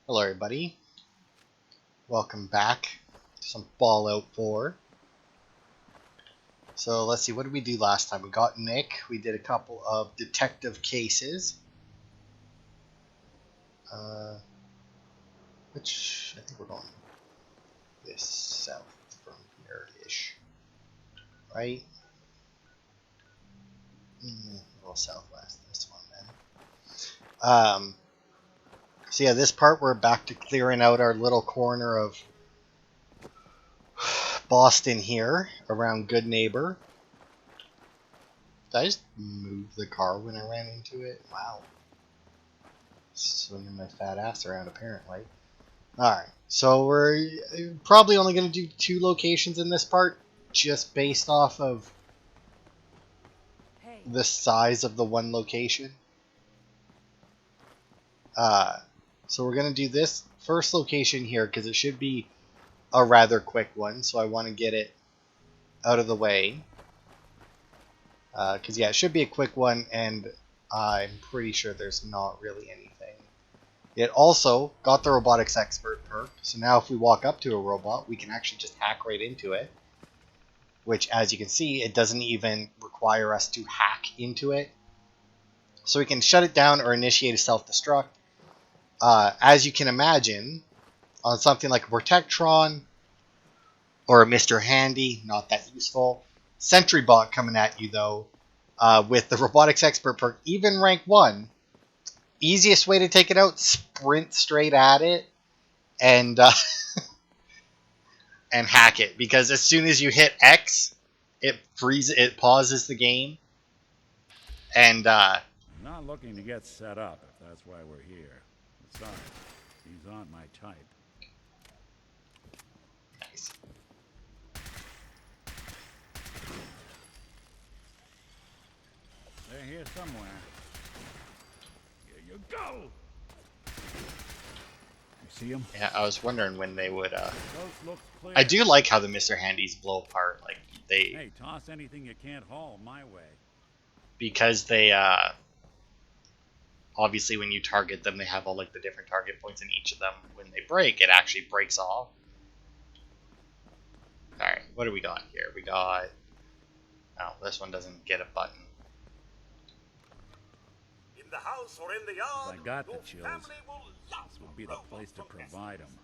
Hello everybody, welcome back to some Fallout 4. So let's see, what did we do last time? We got Nick, we did a couple of detective cases. Which, I think we're going this south from here-ish, right? A little southwest, this one then. So yeah, this part we're back to clearing out our little corner of Boston here, around Good Neighbor. Did I just move the car when I ran into it? Wow. Swinging my fat ass around, apparently. Alright, so we're probably only going to do 2 locations in this part, just based off of the size of the one location. So we're going to do this first location here, because it should be a rather quick one, so I want to get it out of the way. Because, yeah, it should be a quick one, and I'm pretty sure there's not really anything. It also got the robotics expert perk, so now if we walk up to a robot, we can actually just hack right into it. Which, as you can see, it doesn't even require us to hack into it. So we can shut it down or initiate a self-destruct. As you can imagine, on something like a Protectron or a Mr. Handy, not that useful. Sentry Bot coming at you, though, with the robotics expert perk, even rank 1, easiest way to take it out, sprint straight at it and and hack it, because as soon as you hit X, it freezes, it pauses the game, and I'm not looking to get set up, if that's why we're here. Besides, these aren't my type. Nice. They're here somewhere. Here you go! You see them? Yeah, I was wondering when they would. Looks clear. I do like how the Mr. Handies blow apart, like they. Hey, toss anything you can't haul my way. Because they obviously when you target them, they have all like the different target points in each of them. When they break, it actually breaks off. All right, what do we got here? We got. Oh, this one doesn't get a button. In the house or in the yard, I got the your chills. family will love This would be the place to provide them.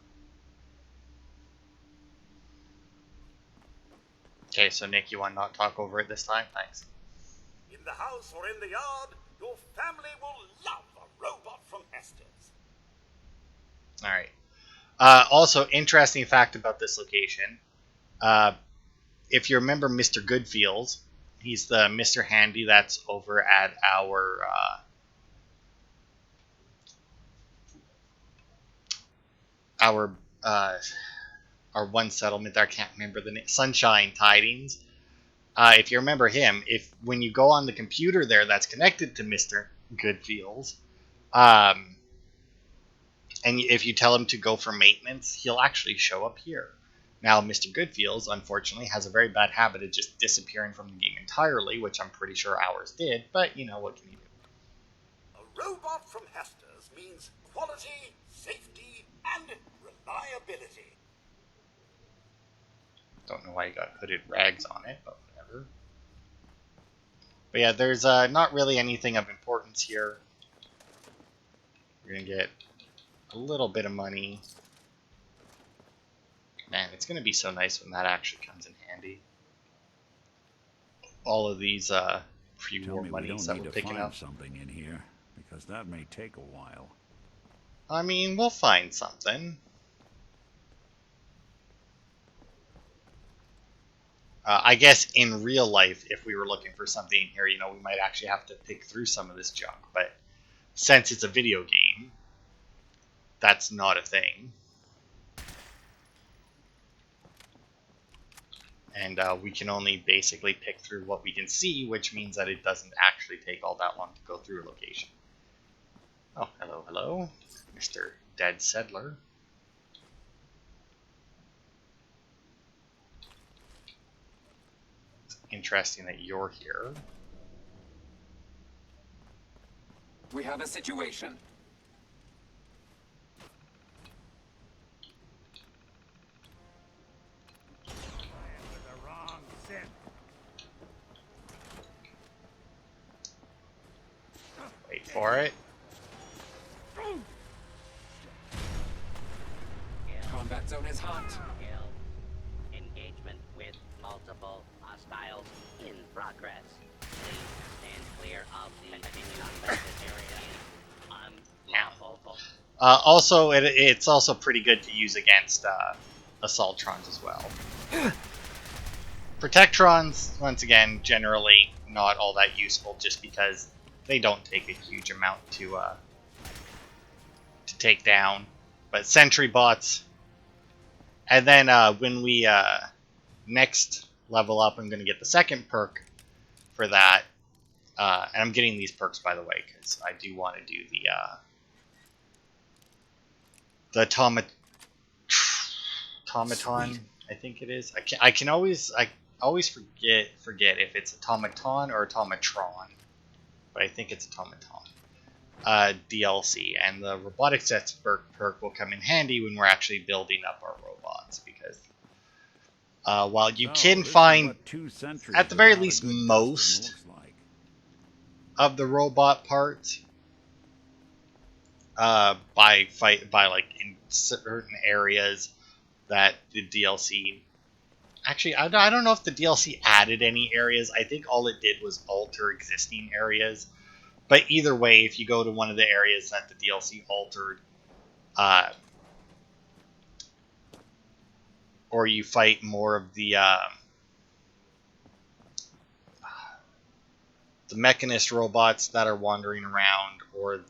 Okay, so Nick, you want to not talk over it this time? Thanks. In the house or in the yard, your family will love a robot from Hester's. All right. Also, interesting fact about this location. If you remember Mr. Goodfields, he's the Mr. Handy that's over at our one settlement. I can't remember the name. Sunshine Tidings. If you remember him, when you go on the computer there that's connected to Mr. Goodfields, and if you tell him to go for maintenance, he'll actually show up here. Now, Mr. Goodfields, unfortunately, has a very bad habit of just disappearing from the game entirely, which I'm pretty sure ours did, but, you know, what can you do? A robot from Hester's means quality, safety, and reliability. Don't know why you got hooded rags on it, but whatever. But yeah, there's not really anything of importance here. You're going to get a little bit of money. Man, it's going to be so nice when that actually comes in handy. All of these pre-war monies that we're picking up. Something in here, because that may take a while. I mean, we'll find something. I guess in real life, if we were looking for something in here, you know, we might actually have to pick through some of this junk. But since it's a video game, that's not a thing. And we can only basically pick through what we can see, which means that it doesn't actually take all that long to go through a location. Oh, hello, hello, Mr. Dead Settler. It's interesting that you're here. We have a situation. for it. Combat zone is hot. Engagement with multiple hostiles in progress. Please stand clear of the this area. Unlawful. Also, it's also pretty good to use against Assaultrons as well. Protectrons, once again, generally not all that useful just because they don't take a huge amount to take down. But Sentry bots, and then when we next level up, I'm going to get the second perk for that. And I'm getting these perks, by the way, because I do want to do the automaton. I think it is. I always forget if it's automaton or automatron, but I think it's automaton. DLC, and the robotics expert perk will come in handy when we're actually building up our robots, because while you can find at the very least most of the robot parts by like in certain areas that the DLC actually I don't know if the DLC added any areas. I think all it did was alter existing areas. But either way, if you go to one of the areas that the DLC altered, or you fight more of the mechanist robots that are wandering around, or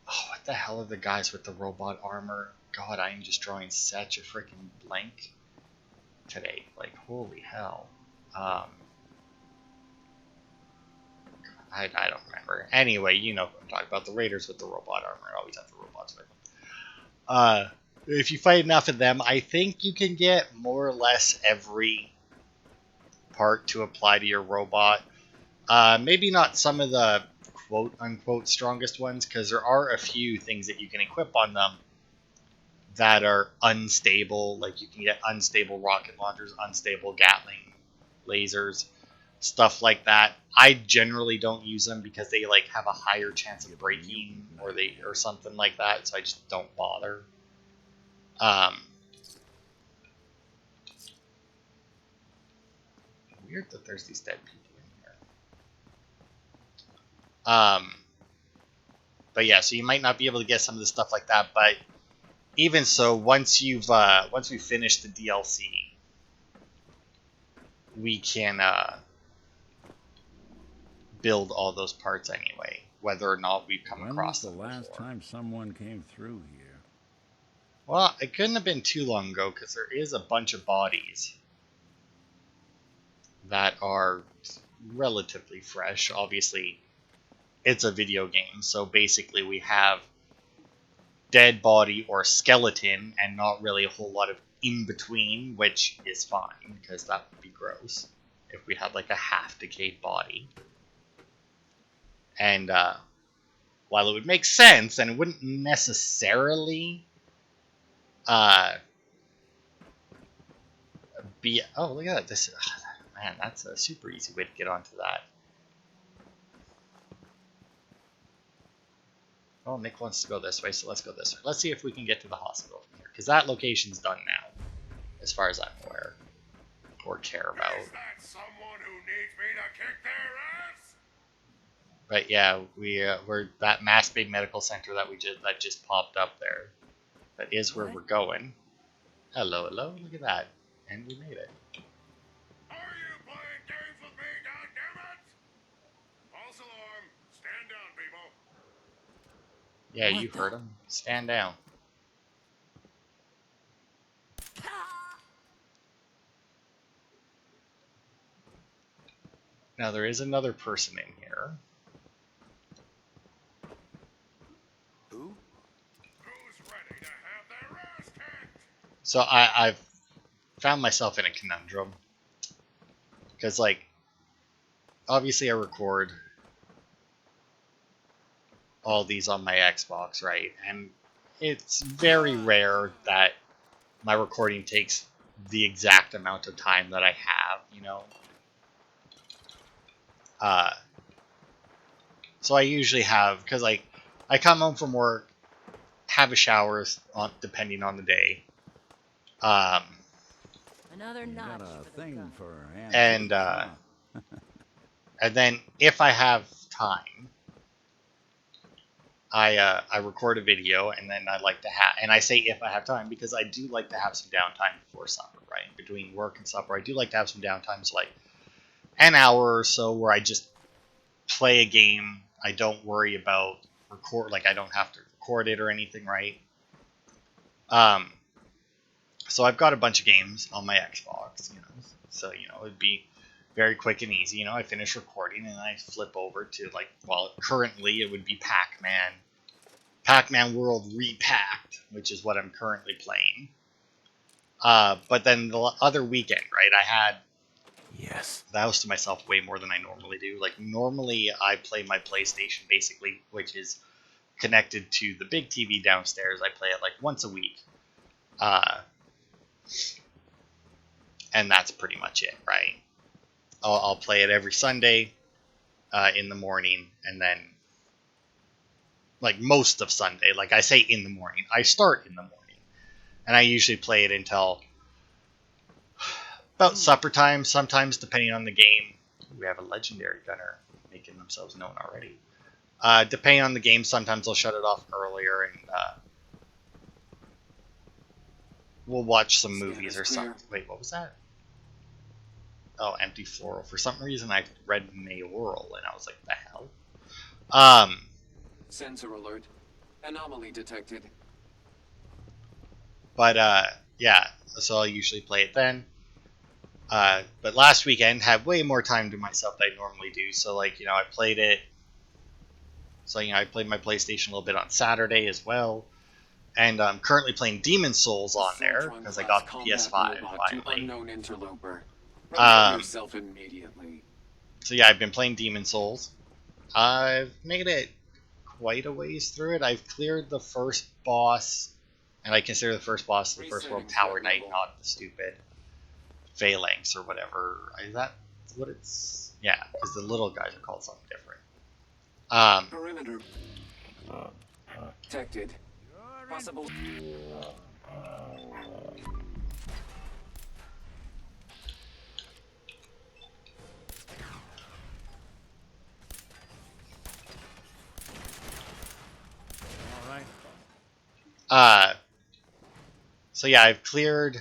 what the hell are the guys with the robot armor? God, I am just drawing such a freaking blank today. Like, holy hell. I don't remember. Anyway, you know what I'm talking about. The raiders with the robot armor. Always have the robots with them. If you fight enough of them, I think you can get more or less every part to apply to your robot. Maybe not some of the quote-unquote strongest ones, because there are a few things that you can equip on them that are unstable. Like, you can get unstable rocket launchers, unstable Gatling lasers, stuff like that. I generally don't use them because they like have a higher chance of breaking or something like that, so I just don't bother. Weird that there's these dead people in here. But yeah, so you might not be able to get some of the stuff like that, but even so, once we finish the DLC, we can build all those parts anyway, whether or not we've come across them. When was the last time someone came through here? Well, it couldn't have been too long ago, because there is a bunch of bodies that are relatively fresh. Obviously, it's a video game, so basically we have dead body or skeleton and not really a whole lot of in between, which is fine, because that would be gross if we had like a half decayed body. And while it would make sense, and it wouldn't necessarily be... Oh, look at that. This, man, that's a super easy way to get onto that. Oh, Nick wants to go this way, so let's go this way. Let's see if we can get to the hospital from here, because that location's done now, as far as I'm aware, or care about. Is that someone who needs me to kick their ass? But yeah, we're that Mass Bay Medical Center that just popped up there. That is where we're going. Hello, hello, look at that, and we made it. Are you playing games with me, goddammit? False alarm. Stand down, people. Yeah, you heard him. Stand down. Now there is another person in here. Who? Who's ready to have their ass kicked? So I've found myself in a conundrum. Because, like, obviously I record all these on my Xbox, right? And it's very rare that my recording takes the exact amount of time that I have, you know? So I usually have, because like I come home from work, have a shower, depending on the day, um, Another You got notch a for the thing gun. for and antiques, huh? and then if I have time, I record a video, and then I like to have, and I say if I have time because I do like to have some downtime before supper, right? Between work and supper, I do like to have some downtime, so like an hour or so where I just play a game. I don't worry about like I don't have to record it or anything, right? Um, so I've got a bunch of games on my Xbox, so it'd be very quick and easy. I finish recording and I flip over to like, well, currently it would be Pac-Man World Repacked, which is what I'm currently playing. But then the other weekend, right, I had Yes. the house to myself way more than I normally do. Like normally I play my PlayStation basically, which is connected to the big TV downstairs. I play it like once a week. And that's pretty much it, right? I'll play it every Sunday in the morning, and then like most of Sunday, like I say in the morning, I start in the morning, and I usually play it until about supper time, sometimes depending on the game. We have a legendary gunner making themselves known already. Depending on the game, sometimes I'll shut it off earlier, and we'll watch some movies or something. Wait, what was that? Oh, empty floral. For some reason, I read mayoral, and I was like, the hell? Sensor alert. Anomaly detected. But yeah, so I'll usually play it then. But last weekend had way more time to myself than I normally do. So like, I played it. So I played my PlayStation a little bit on Saturday as well, and I'm currently playing Demon Souls on there Assaultron because I class got the combat PS5 robot to finally. unknown interloper. Reveal Um, yourself immediately. so yeah, I've been playing Demon Souls. I've made it quite a ways through it. I've cleared the first boss, and I consider the first boss the first world Resetting Tower threat Knight, level. not the stupid phalanx or whatever. Is that what it's? Yeah, because the little guys are called something different. Perimeter detected. Possible. All right. uh, so yeah, I've cleared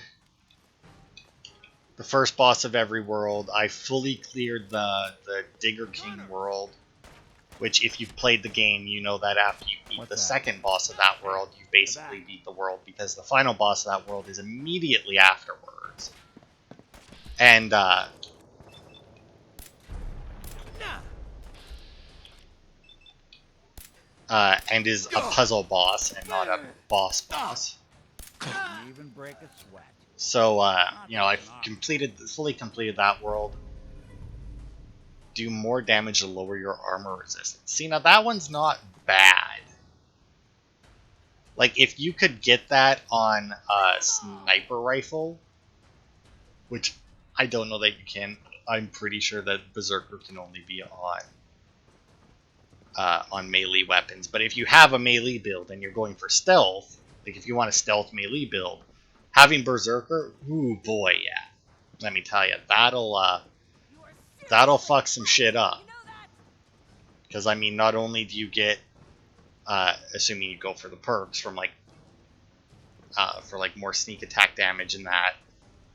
the first boss of every world. I fully cleared the Digger King world, which if you've played the game, you know that after you beat What's the that? second boss of that world, you basically beat the world because the final boss of that world is immediately afterwards. And and is a puzzle boss and not a boss. Couldn't even break a sweat. So I've fully completed that world. Do more damage to lower your armor resistance. See, now that one's not bad. Like, if you could get that on a sniper rifle, which I don't know that you can. I'm pretty sure that Berserker can only be on melee weapons. But if you have a melee build and you're going for stealth, like if you want a stealth melee build, having Berserker, ooh boy, yeah. Let me tell you, that'll fuck some shit up. Because I mean, not only do you get, assuming you go for the perks from like, for like more sneak attack damage and that.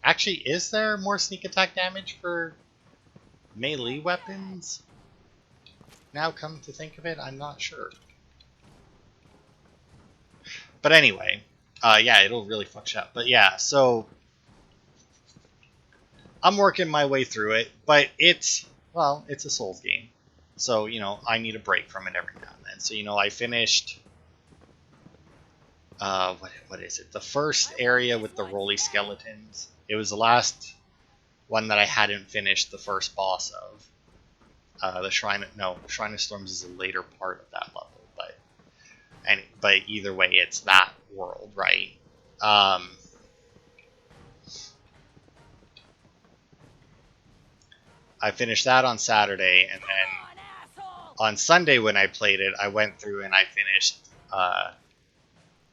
Actually, is there more sneak attack damage for melee weapons? Now, come to think of it, I'm not sure. But anyway, yeah, it'll really fuck shit up. But yeah, so I'm working my way through it, but it's a Souls game. So, I need a break from it every now and then. So, I finished, what is it? The first area with the roly skeletons. It was the last one that I hadn't finished the first boss of. The Shrine of Storms is a later part of that level, but either way, it's that world, right? I finished that on Saturday, and then on Sunday when I played it, I went through and I finished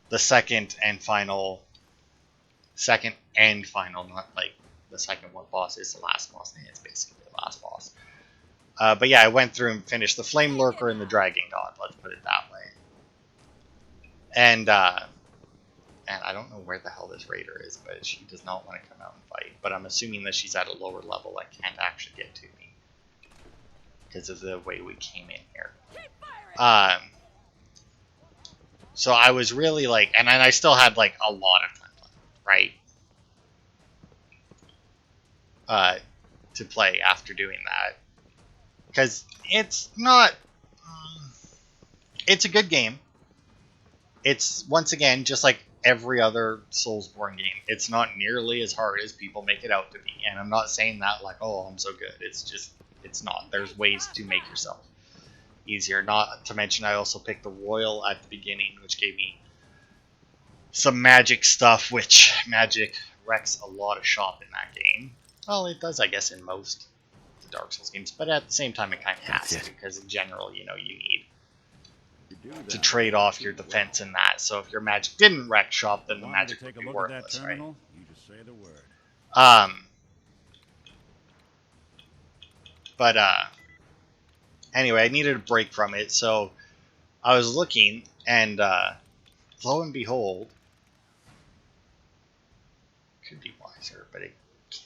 the second and final, not like the second one boss is the last boss. It's basically the last boss. But yeah, I went through and finished the Flame Lurker and the Dragon God. Let's put it that way. And I don't know where the hell this raider is, but she does not want to come out and fight. But I'm assuming that she's at a lower level and can't actually get to me because of the way we came in here. So I was really like, and I still had like a lot of time left, right? To play after doing that, because it's not. It's a good game. It's once again just like every other Soulsborne game. It's not nearly as hard as people make it out to be, and I'm not saying that like, oh, I'm so good. It's just, it's not. There's ways to make yourself easier. Not to mention, I also picked the Royal at the beginning, which gave me some magic stuff, which magic wrecks a lot of shop in that game. Well, it does, I guess, in most Dark Souls games, but at the same time, it kind of has to, because in general, you know, you need to trade off your defense in that. So if your magic didn't wreck shop, then the magic would be worthless, right? You just say the word. But anyway, I needed a break from it, so I was looking, and lo and behold, could be wiser, but it can't.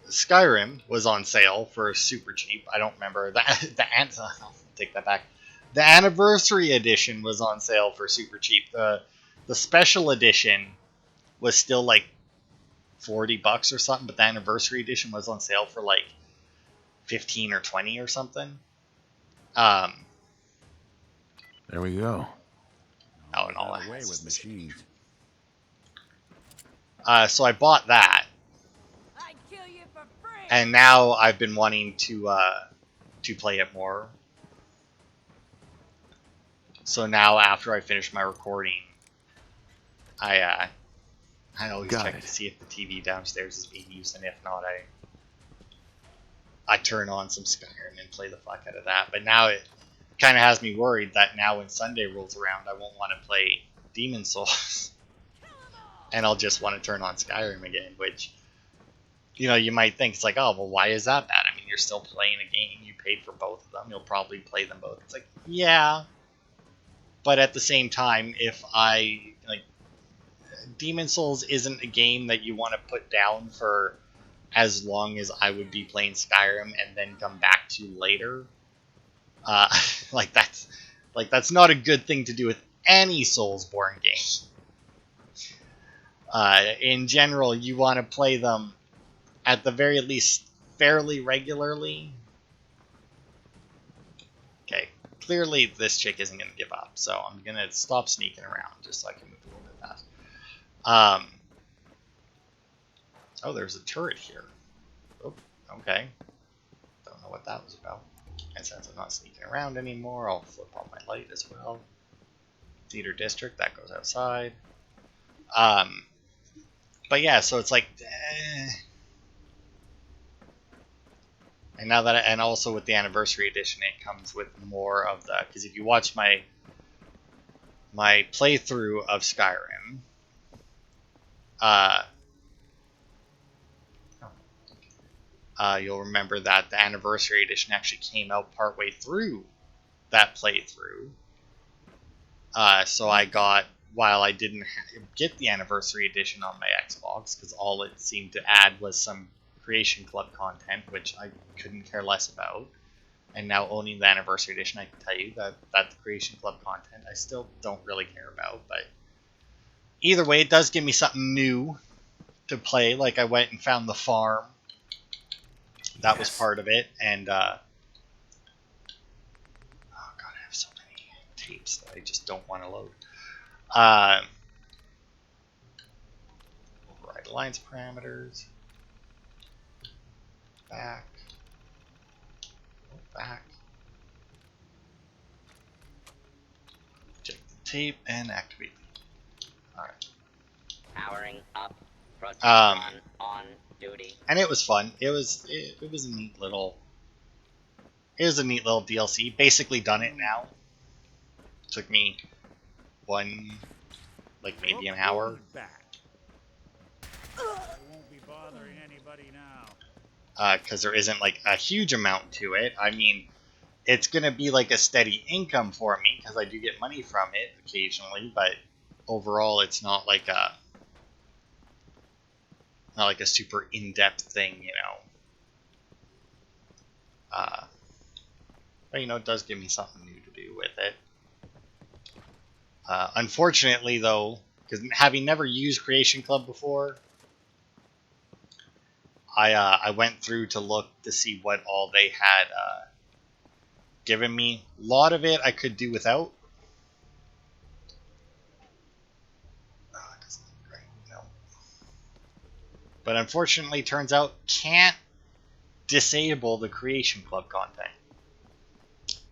Skyrim was on sale for super cheap. I don't remember I'll take that back. The anniversary edition was on sale for super cheap. The special edition was still like $40 or something, but the anniversary edition was on sale for like 15 or 20 or something. There we go. Oh, and all that away with machines. So I bought that, I'd kill you for free. and now I've been wanting to play it more. So now, after I finish my recording, I always check to see if the TV downstairs is being used, and if not, I turn on some Skyrim and play the fuck out of that. But now it kind of has me worried that now when Sunday rolls around, I won't want to play Demon Souls, and I'll just want to turn on Skyrim again, which, you know, you might think it's like, oh, well, why is that bad? I mean, you're still playing a game. You paid for both of them. You'll probably play them both. It's like, yeah. But at the same time, if Demon Souls isn't a game that you want to put down for as long as I would be playing Skyrim and then come back to later. That's not a good thing to do with any Soulsborne game. In general, you want to play them at the very least fairly regularly. Okay, clearly this chick isn't going to give up, so I'm going to stop sneaking around just so I can move a little bit fast. Oh, there's a turret here. Oh, okay. Don't know what that was about. And since I'm not sneaking around anymore, I'll flip on my light as well. Theater District, that goes outside. But yeah, so it's like, and now that, and also with the anniversary edition, it comes with more of the, because if you watch my playthrough of Skyrim, you'll remember that the anniversary edition actually came out partway through that playthrough. So I got, while I didn't get the anniversary edition on my Xbox, because all it seemed to add was some Creation Club content, which I couldn't care less about. And now owning the anniversary edition, I can tell you that the Creation Club content I still don't really care about. But either way, it does give me something new to play. Like, I went and found the farm. That was part of it. And, oh god, I have so many tapes that I just don't want to load. Override alliance parameters. Back. Back. Check the tape and activate. Alright. Powering up. Protection on duty. And it was fun. It was a neat little Here's a neat little DLC. Basically done it now. Took me maybe an hour. Look who's back. I won't be bothering anybody now. Because there isn't like a huge amount to it. I mean, it's gonna be like a steady income for me because I do get money from it occasionally, but overall, it's not like a super in-depth thing, you know. But you know, it does give me something new to do with it. Unfortunately, though, because having never used Creation Club before, I went through to look to see what all they had given me. A lot of it I could do without. Oh, it doesn't look great. No. But unfortunately, turns out can't disable the Creation Club content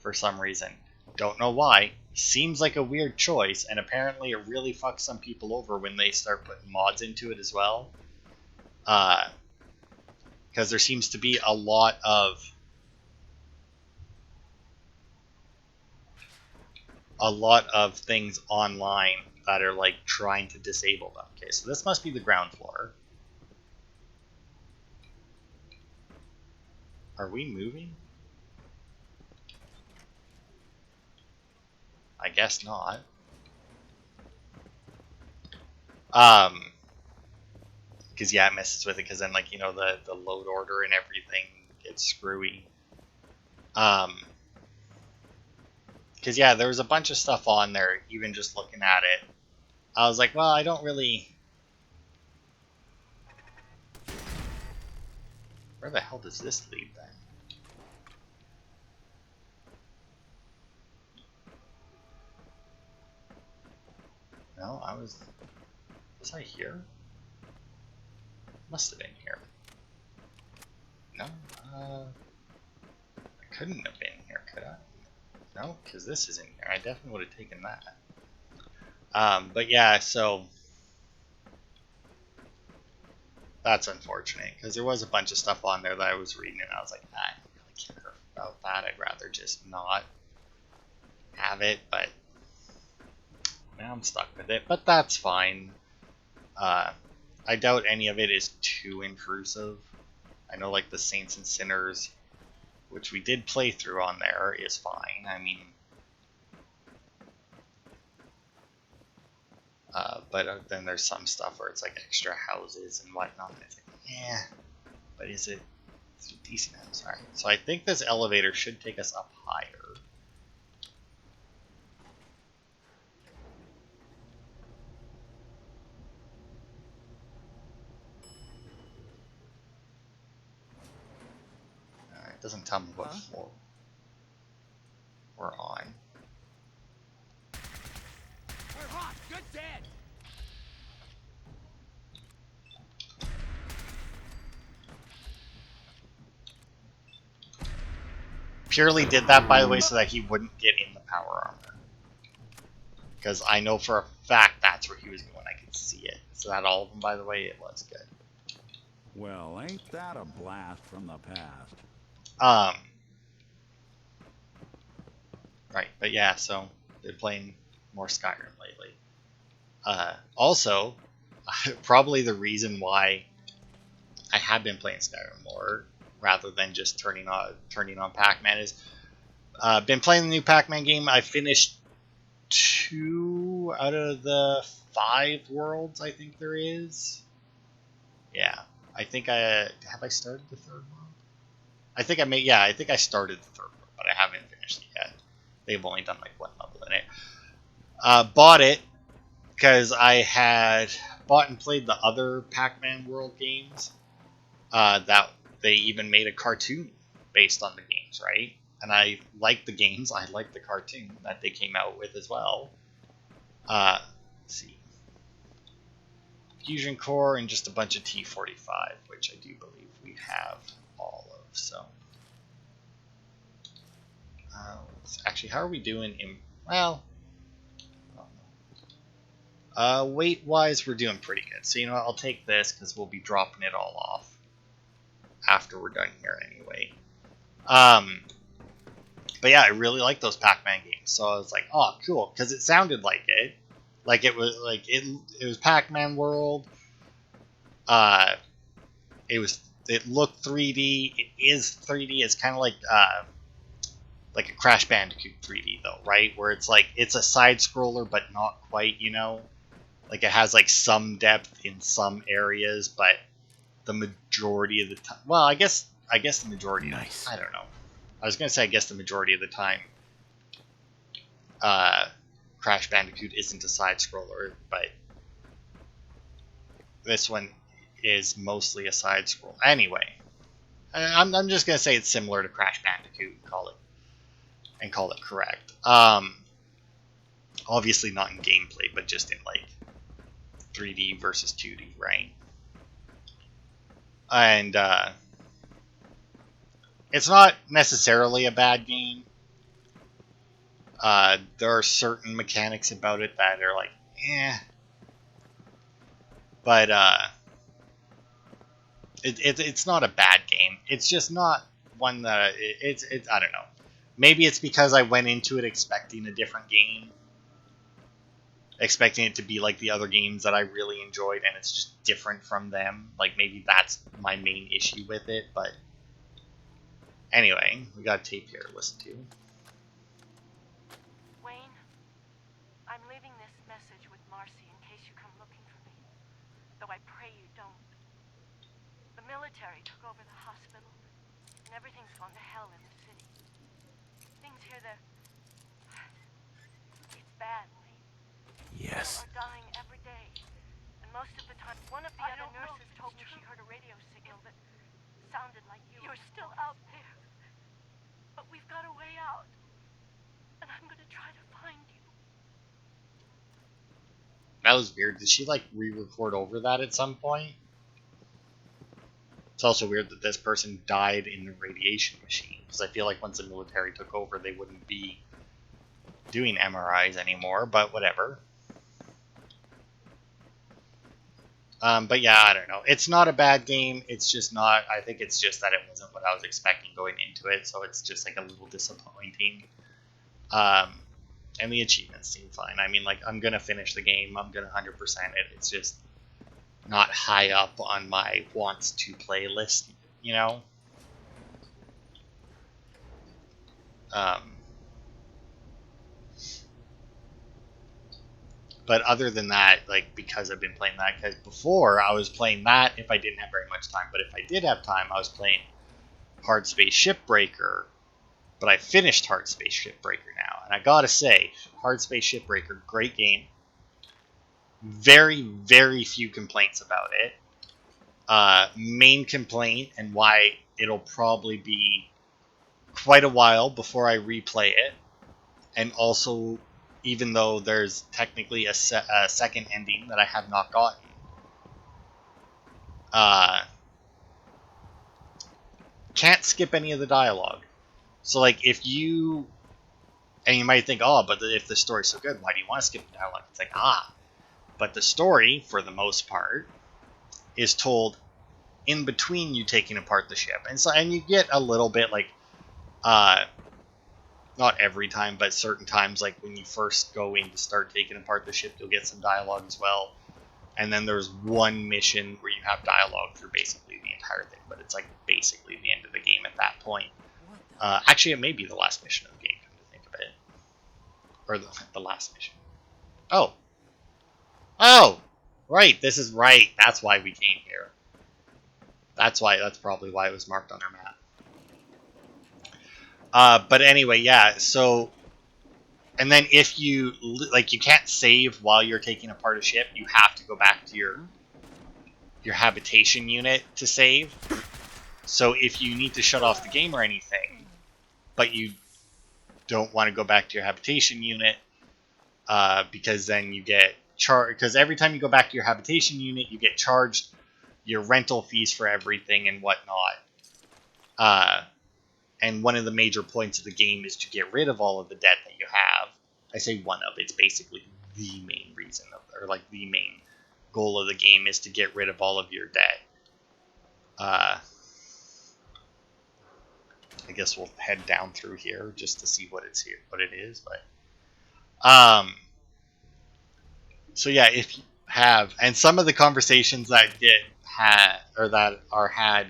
for some reason. Don't know why. Seems like a weird choice, and apparently it really fucks some people over when they start putting mods into it as well. Because there seems to be a lot of things online that are like trying to disable them. Okay, so this must be the ground floor. Are we moving? I guess not. Because yeah, it messes with it. Because then, like, you know, the load order and everything gets screwy. Because yeah, there was a bunch of stuff on there. Even just looking at it, I was like, well, I don't really. Where the hell does this lead then? No, was I here? Must have been here. No, I couldn't have been here, could I? No, because this isn't here. I definitely would have taken that. But yeah, so that's unfortunate because there was a bunch of stuff on there that I was reading and I was like, I don't really care about that. I'd rather just not have it, but now I'm stuck with it. But that's fine. I doubt any of it is too intrusive. I know like the Saints and Sinners, which we did play through on there, is fine. I mean, but then there's some stuff where it's like extra houses and whatnot. And it's like, yeah, but is it a decent house? All right, so I think this elevator should take us up higher. It doesn't tell me what floor we're on. We're hot. Good dead. Purely did that, by the way, so that he wouldn't get in the power armor. Because I know for a fact that's where he was going. I could see it. So that all of them, by the way, it was good. Well, ain't that a blast from the past? Right, but yeah, so been playing more Skyrim lately. Also, probably the reason why I have been playing Skyrim more rather than just turning on Pac-Man is been playing the new Pac-Man game. I finished 2 out of the 5 worlds I think there is. Yeah, I think I started the 3rd one. I think I started the 3rd one, but I haven't finished it yet. They've only done like 1 level in it. Bought it because I had bought and played the other Pac-Man World games. That they even made a cartoon based on the games, right? And I like the games. I like the cartoon that they came out with as well. Let's see. Fusion Core and just a bunch of T-45, which I do believe we have all of. So, actually, how are we doing in? Well, weight-wise, we're doing pretty good. So you know what? I'll take this because we'll be dropping it all off after we're done here anyway. But yeah, I really like those Pac-Man games. So I was like, oh, cool, because it sounded like it. Like it was like it was Pac-Man World. It looked 3D. It is 3D. It's kind of like a Crash Bandicoot 3D though, right? Where it's like it's a side scroller but not quite, you know. Like it has like some depth in some areas, but the majority of the time, well, I guess the majority. Nice. I don't know. I was gonna say I guess the majority of the time, Crash Bandicoot isn't a side scroller, but this one is mostly a side scroll. Anyway, I'm just gonna say it's similar to Crash Bandicoot and call it correct. Obviously not in gameplay, but just in like 3D versus 2D, right? And it's not necessarily a bad game. There are certain mechanics about it that are like, eh. But it's not a bad game. It's just not one that it's I don't know. Maybe it's because I went into it expecting a different game, expecting it to be like the other games that I really enjoyed, and it's just different from them. Like maybe that's my main issue with it. But anyway, we got a tape here to listen to. Wayne, I'm leaving this message with Marcy in case you come looking for me. Though I pray you don't. The military took over the hospital, and everything's gone to hell in the city. Things here, it's bad, Wayne. Yes. People are dying every day. And most of the time, one of the other nurses told me she heard a radio signal that sounded like you. You're still out there. But we've got a way out. And I'm gonna try to find you. That was weird. Did she like re-record over that at some point? It's also weird that this person died in the radiation machine, because I feel like once the military took over, they wouldn't be doing MRIs anymore, but whatever. But yeah, I don't know. It's not a bad game. It's just not. I think it's just that it wasn't what I was expecting going into it, so it's just like a little disappointing. And the achievements seem fine. I mean, like, I'm gonna finish the game. I'm gonna 100% it. It's just not high up on my wants to play list, you know. But other than that, like, because I've been playing that, because before I was playing that if I didn't have very much time, but if I did have time, I was playing Hard Space Shipbreaker. But I finished Hard Space Shipbreaker now, and I gotta say, Hard Space Shipbreaker, great game. Very, very few complaints about it. Main complaint, and why it'll probably be quite a while before I replay it, and also, even though there's technically a second ending that I have not gotten, can't skip any of the dialogue. So, like, if you... And you might think, oh, but if the story's so good, why do you want to skip the dialogue? It's like, but the story, for the most part, is told in between you taking apart the ship. And you get a little bit, like, not every time, but certain times, like when you first go in to start taking apart the ship, you'll get some dialogue as well. And then there's one mission where you have dialogue through basically the entire thing, but it's like basically the end of the game at that point. Actually, it may be the last mission of the game, come to think of it. Or the last mission. Oh! Right, this is right. That's why we came here. That's probably why it was marked on our map. But anyway, yeah, so... And then if you... Like, you can't save while you're taking apart a ship. You have to go back to your habitation unit to save. So if you need to shut off the game or anything, but you don't want to go back to your habitation unit, because then you get charged. Because every time you go back to your habitation unit, you get charged your rental fees for everything and whatnot. And one of the major points of the game is to get rid of all of the debt that you have. I say one of, it's basically the main reason, or like the main goal of the game is to get rid of all of your debt. I guess we'll head down through here just to see what it is. But so yeah, if you have, and some of the conversations that get had or that are had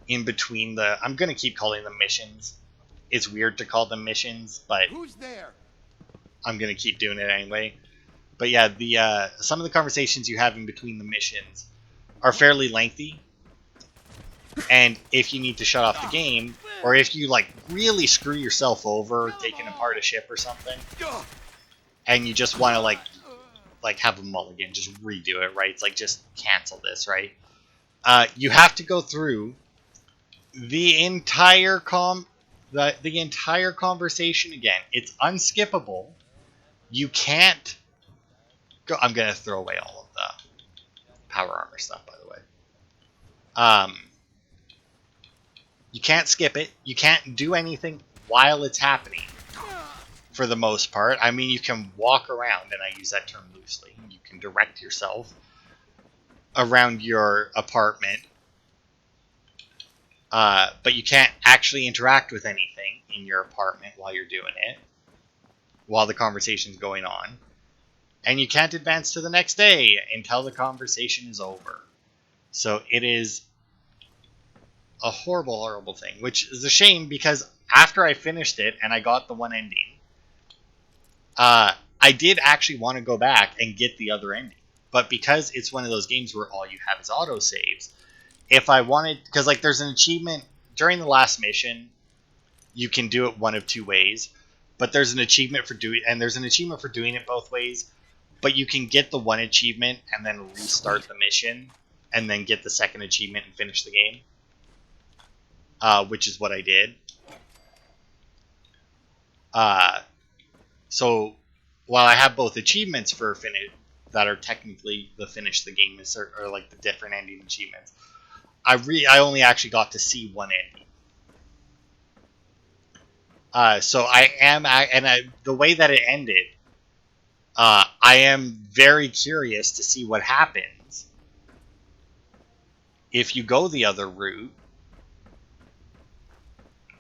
in between the, I'm gonna keep calling them missions. It's weird to call them missions, but Who's there? I'm gonna keep doing it anyway. But yeah, the some of the conversations you have in between the missions are fairly lengthy, and if you need to shut off the game, or if you like really screw yourself over taking apart a ship or something, and you just want to like have a mulligan, just redo it, right? It's like just cancel this, right? You have to go through the entire the entire conversation again. It's unskippable. You can't go. I'm gonna throw away all of the power armor stuff, by the way. You can't skip it. You can't do anything while it's happening. For the most part, I mean, you can walk around, and I use that term loosely. You can direct yourself around your apartment, but you can't actually interact with anything in your apartment while you're doing it, while the conversation's going on. And you can't advance to the next day until the conversation is over. So it is a horrible, horrible thing, which is a shame because after I finished it and I got the one ending, I did actually want to go back and get the other ending. But because it's one of those games where all you have is autosaves, if I wanted, because like there's an achievement during the last mission, you can do it one of two ways. But there's an achievement for doing, and there's an achievement for doing it both ways. But you can get the one achievement and then restart the mission, and then get the second achievement and finish the game. Which is what I did. So while I have both achievements for finish that are technically the finish the game or like the different ending achievements, I only actually got to see one ending. So I am, the way that it ended, I am very curious to see what happens if you go the other route.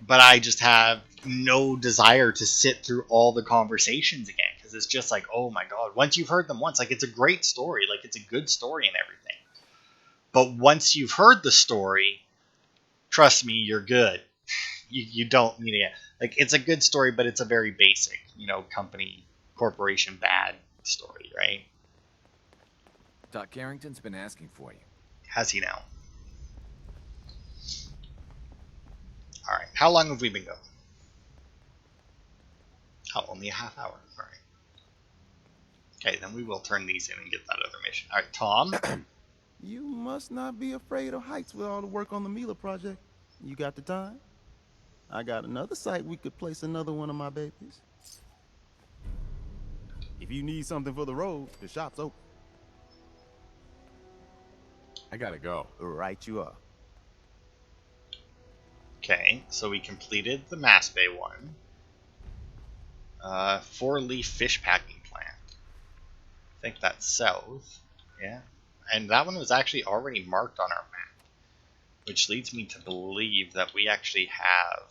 But I just have no desire to sit through all the conversations again, because it's just like, oh my god, once you've heard them once, like it's a great story, like it's a good story and everything. But once you've heard the story, trust me, you're good. You don't need it. Like it's a good story, but it's a very basic, company, corporation, bad story, right? Doc Carrington's been asking for you. Has he now? All right. How long have we been going? Oh, only a half hour. All right. Okay, then we will turn these in and get that other mission. All right, Tom. You must not be afraid of heights with all the work on the MILA project. You got the time? I got another site we could place another one of my babies. If you need something for the road, the shop's open. I gotta go. Right you are. Okay, so we completed the Mass Bay one. 4-leaf fish packing plant. I think that's south. Yeah. And that one was actually already marked on our map, which leads me to believe that we actually have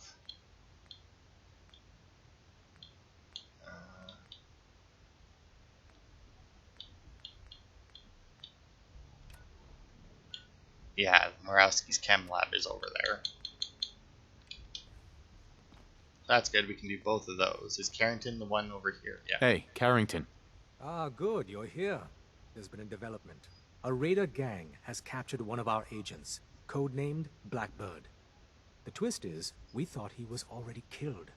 yeah, Morawski's Chem Lab is over there. That's good, we can do both of those. Is Carrington the one over here? Yeah. Hey, Carrington. Ah, good, you're here. There's been a development. A raider gang has captured one of our agents, codenamed Blackbird. The twist is, we thought he was already killed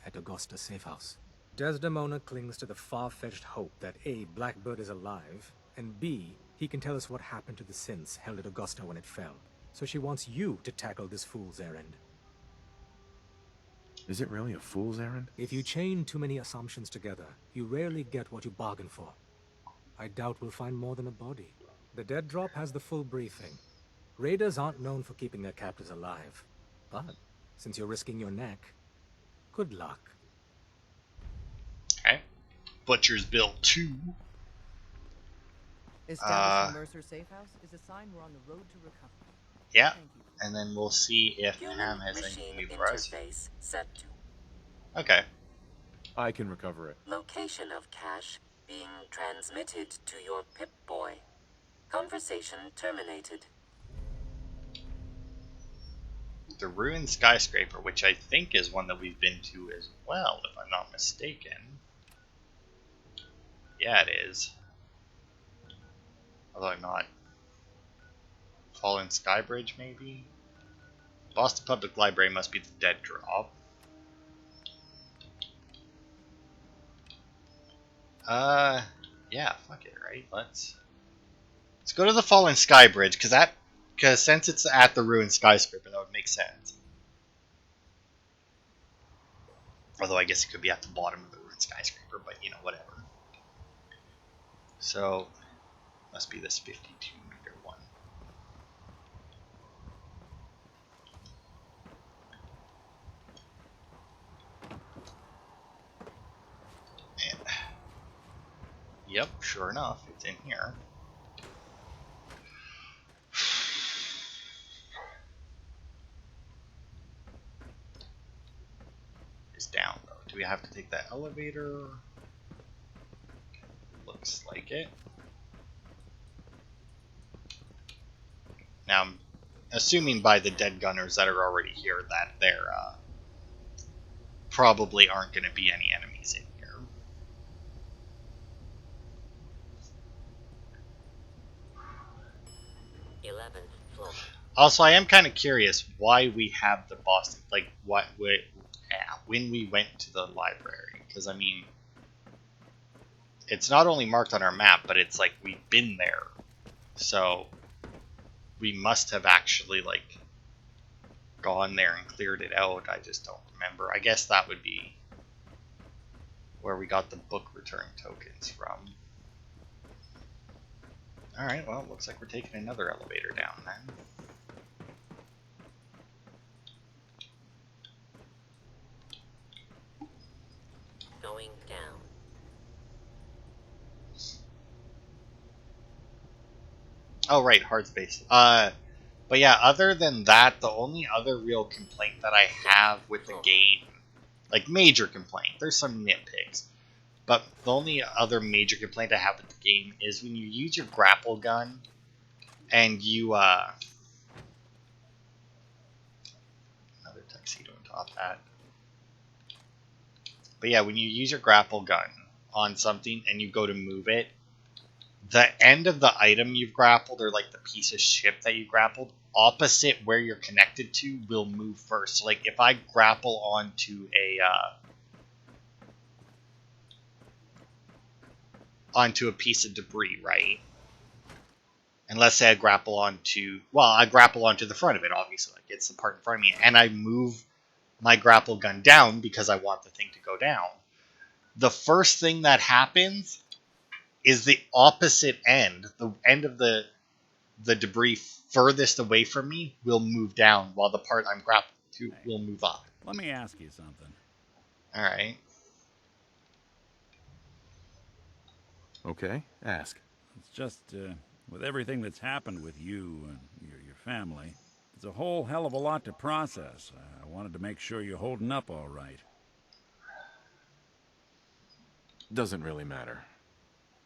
at Augusta Safe House. Desdemona clings to the far-fetched hope that A, Blackbird is alive, and B, he can tell us what happened to the synths held at Augusta when it fell. So she wants you to tackle this fool's errand. Is it really a fool's errand? If you chain too many assumptions together, you rarely get what you bargain for. I doubt we'll find more than a body. The dead drop has the full briefing. Raiders aren't known for keeping their captors alive. But, since you're risking your neck, good luck. Okay. Butcher's Bill 2. Establishing Mercer Safe House is a sign we're on the road to recovery. Yeah, and then we'll see if Pam has Human-machine anything new for us. interface set to. Okay. I can recover it. Location of cache being transmitted to your Pip-Boy. Conversation terminated. The ruined skyscraper, which I think is one that we've been to as well, if I'm not mistaken. Yeah, it is. Although I'm not. Fallen Sky Bridge, maybe? Boston Public Library must be the dead drop. Yeah, fuck it, right? Let's go to the Fallen Sky Bridge, because since it's at the ruined skyscraper, that would make sense. Although I guess it could be at the bottom of the ruined skyscraper, but you know, whatever. So, must be this 52-meter one. And, yep, sure enough, it's in here. It's down, though. Do we have to take that elevator? Looks like it. Now, I'm assuming by the dead gunners that are already here that there probably aren't going to be any enemies in here. Also, I am kind of curious why we have the Boston, like, when we went to the library. Because, I mean, it's not only marked on our map, but it's like we've been there. So, we must have actually, like, gone there and cleared it out. I just don't remember. I guess that would be where we got the book return tokens from. Alright, well, looks like we're taking another elevator down then. Going down. Oh, right, hard space. But yeah, other than that, the only other real complaint that I have with the game, like major complaint, there's some nitpicks, but the only other major complaint I have with the game is when you use your grapple gun and you, another tuxedo on top hat. But yeah, when you use your grapple gun on something and you go to move it, the end of the item you've grappled, or like the piece of ship that you grappled, opposite where you're connected to will move first. So like if I grapple onto a piece of debris, right? And let's say I grapple onto the front of it, obviously, like it's the part in front of me, and I move my grapple gun down because I want the thing to go down. The first thing that happens is the opposite end, the end of the debris furthest away from me will move down, while the part I'm grappled to will move up. Let me ask you something. Alright. Okay, ask. It's just, with everything that's happened with you and your family, it's a whole hell of a lot to process. I wanted to make sure you're holding up all right. Doesn't really matter.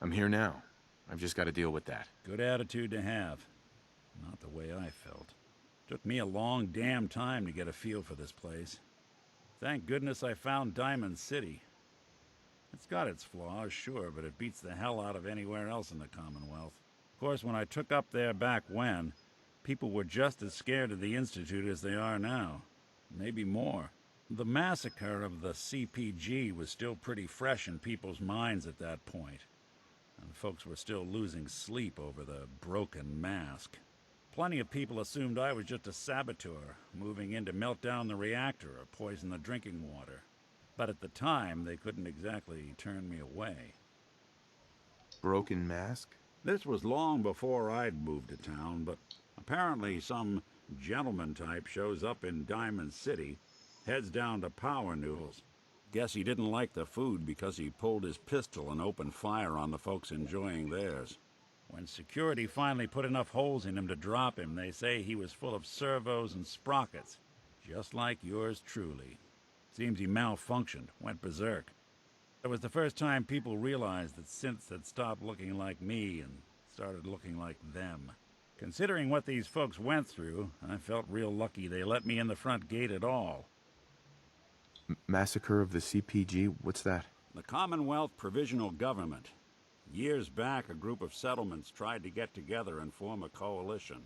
I'm here now. I've just got to deal with that. Good attitude to have. Not the way I felt. Took me a long damn time to get a feel for this place. Thank goodness I found Diamond City. It's got its flaws, sure, but it beats the hell out of anywhere else in the Commonwealth. Of course, when I took up there back when, people were just as scared of the Institute as they are now. Maybe more. The massacre of the CPG was still pretty fresh in people's minds at that point. And folks were still losing sleep over the broken mask. Plenty of people assumed I was just a saboteur, moving in to melt down the reactor or poison the drinking water. But at the time, they couldn't exactly turn me away. Broken mask? This was long before I'd moved to town, but apparently some gentleman type shows up in Diamond City, heads down to Power Noodles. Guess he didn't like the food because he pulled his pistol and opened fire on the folks enjoying theirs. When security finally put enough holes in him to drop him, they say he was full of servos and sprockets, just like yours truly. Seems he malfunctioned, went berserk. It was the first time people realized that synths had stopped looking like me and started looking like them. Considering what these folks went through, I felt real lucky they let me in the front gate at all. Massacre of the CPG? What's that? The Commonwealth Provisional Government. Years back, a group of settlements tried to get together and form a coalition.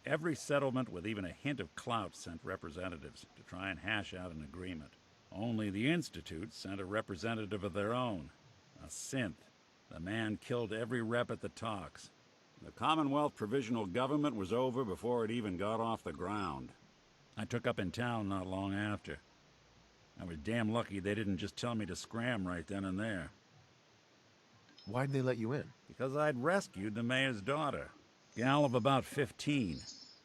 Every settlement with even a hint of clout sent representatives to try and hash out an agreement. Only the Institute sent a representative of their own, a synth. The man killed every rep at the talks. The Commonwealth Provisional Government was over before it even got off the ground. I took up in town not long after. I was damn lucky they didn't just tell me to scram right then and there. Why'd they let you in? Because I'd rescued the mayor's daughter. Gal of about 15.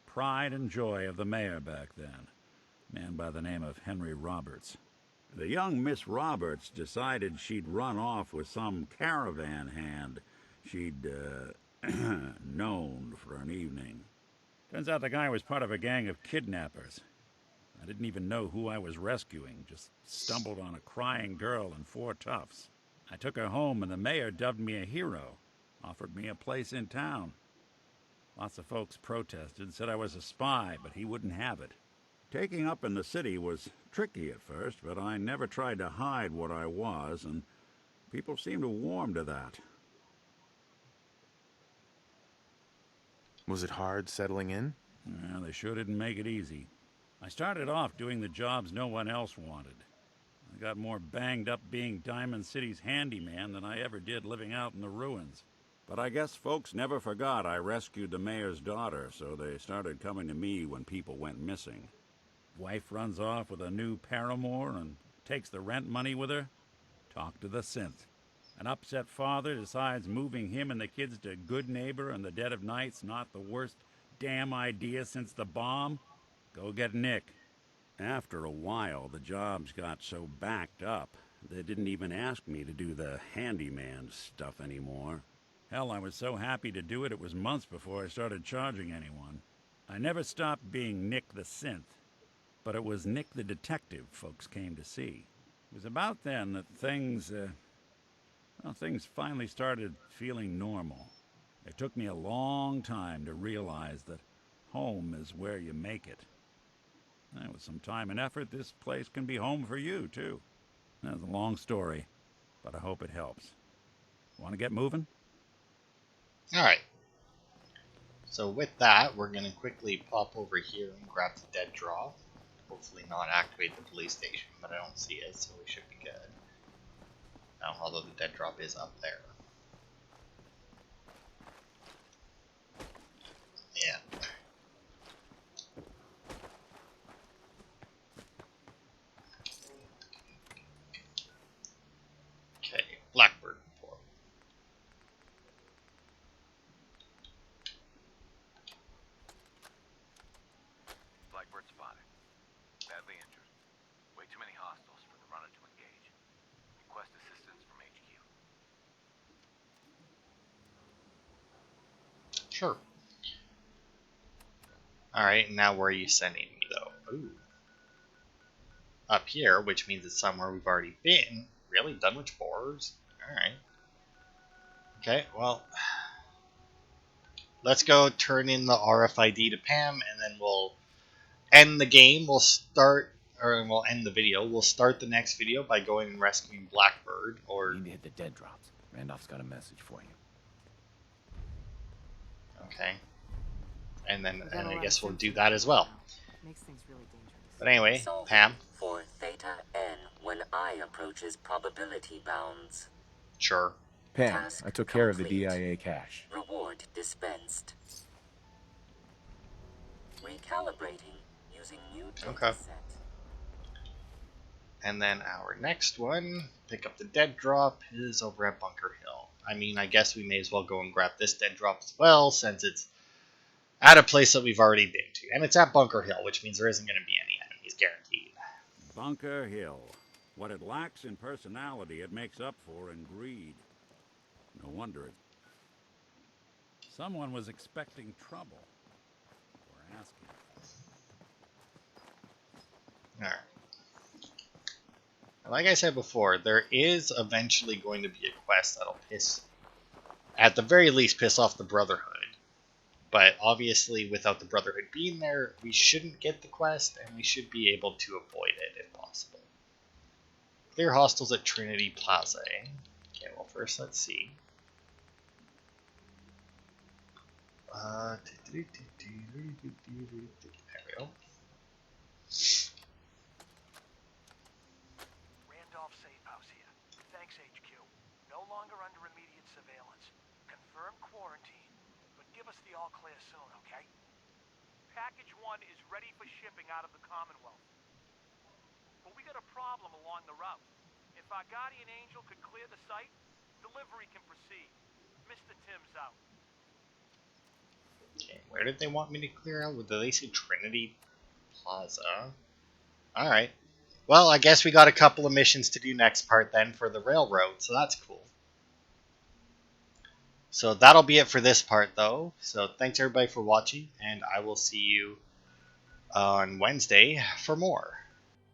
Pride and joy of the mayor back then. Man by the name of Henry Roberts. The young Miss Roberts decided she'd run off with some caravan hand she'd, known for an evening. Turns out the guy was part of a gang of kidnappers. I didn't even know who I was rescuing, just stumbled on a crying girl and 4 toughs. I took her home and the mayor dubbed me a hero, offered me a place in town. Lots of folks protested, said I was a spy, but he wouldn't have it. Taking up in the city was tricky at first, but I never tried to hide what I was, and people seemed to warm to that. Was it hard settling in? Well, they sure didn't make it easy. I started off doing the jobs no one else wanted. I got more banged up being Diamond City's handyman than I ever did living out in the ruins. But I guess folks never forgot I rescued the mayor's daughter, so they started coming to me when people went missing. Wife runs off with a new paramour and takes the rent money with her. Talk to the synth. An upset father decides moving him and the kids to Good Neighbor in the dead of night's not the worst damn idea since the bomb. Go get Nick. After a while, the jobs got so backed up, they didn't even ask me to do the handyman stuff anymore. Hell, I was so happy to do it, it was months before I started charging anyone. I never stopped being Nick the synth, but it was Nick the detective folks came to see. It was about then that things finally started feeling normal. It took me a long time to realize that home is where you make it. And with some time and effort, this place can be home for you, too. That's a long story, but I hope it helps. Want to get moving? Alright. So with that, we're going to quickly pop over here and grab the dead drop. Hopefully not activate the police station, but I don't see it, so we should be good. Although the dead drop is up there. Yeah. Okay, Blackbird report. Blackbird spotted. Badly injured. Way too many hostiles for the runner to engage. Request assistance from HQ. Sure. Alright, now where are you sending me, though? Ooh. Up here, which means it's somewhere we've already been. Really? Dunwich Borers? Alright. Okay, well... Let's go turn in the RFID to Pam, and then we'll end the game. We'll end the video. We'll start the next video by going and rescuing Blackbird, or... You need to hit the dead drops. Randolph's got a message for you. Okay. And I guess we'll do that as well. Makes things really dangerous. But anyway, Solve Pam. For Theta N when I approaches probability bounds. Sure. Pam, Task I took care of the complete. DIA cache. Reward dispensed. Recalibrating using new data set. And then our next one, pick up the dead drop, is over at Bunker Hill. I mean, I guess we may as well go and grab this dead drop as well, since it's at a place that we've already been to. And it's at Bunker Hill, which means there isn't going to be any enemies, guaranteed. Bunker Hill. What it lacks in personality, it makes up for in greed. No wonder it... Someone was expecting trouble. Or asking. Alright. Like I said before, there is eventually going to be a quest that'll at the very least, piss off the Brotherhood. But obviously, without the Brotherhood being there, we shouldn't get the quest, and we should be able to avoid it if possible. Clear hostiles at Trinity Plaza, eh? Okay, well, first let's see. There we go. Randolph Safe House here. Thanks, HQ. No longer under immediate surveillance. Confirm quarantine, but give us the all clear soon, okay? Package 1 is ready for shipping out of the Commonwealth. But we got a problem along the route. If our guardian angel could clear the site, delivery can proceed. Mr. Tim's out. Okay, where did they want me to clear out? Did they say Trinity Plaza? Alright. Well, I guess we got a couple of missions to do next part then for the railroad, so that's cool. So that'll be it for this part, though. So thanks everybody for watching, and I will see you on Wednesday for more.